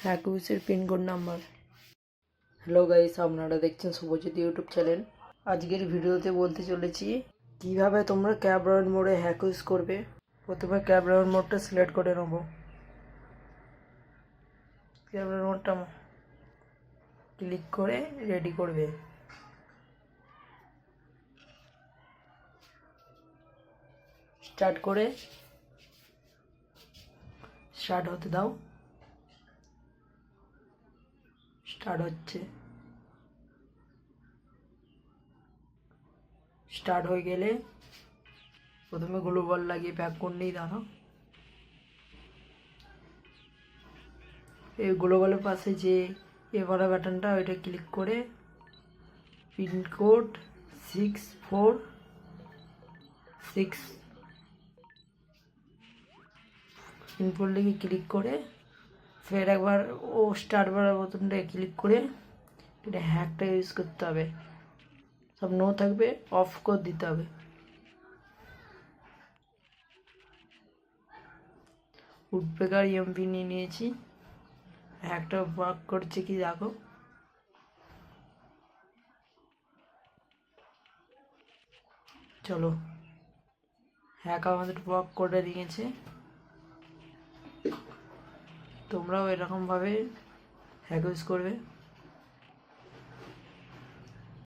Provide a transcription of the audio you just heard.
হ্যাকুইসের pin code number. Hello guys, আপনারা দেখছেন Subhajit YouTube channel. আজকের ভিডিওতে বলতে চলেছি কিভাবে তোমরা ক্যাব রাউন্ড মোডে হ্যাকুইস করবে। প্রথমে ক্যাব রাউন্ড মোডটা সিলেক্ট করে নেব। ক্যাব রাউন্ড মোডটা ক্লিক করে রেডি করবে। স্টার্ট করে স্টার্ট হতে দাও। স্টার্ট হচ্ছে। স্টার্ট হয়ে গেলে প্রথমে গ্লোবাল লাগিয়ে ব্যাক করলেই দাঁড়ো। এই গ্লোবালের পাশে যে এবারে বাটনটা ওইটা ক্লিক করে পিনকোড 646 পিনকোড লিখে ক্লিক করে ফের একবার স্টার্ট বাড়ার বোতামটা ক্লিক করে এটা হ্যাকটা ইউজ করতে হবে। সব নো থাকবে, অফ করে দিতে হবে। উডপেকার এমপি নিয়ে নিয়েছি। হ্যাকটা ওয়ার্ক করছে কি দেখো। চলো, হ্যাক আমাদের ওয়ার্ক করে দিয়েছে। তোমরাও এরকমভাবে হ্যাক ইউজ করবে।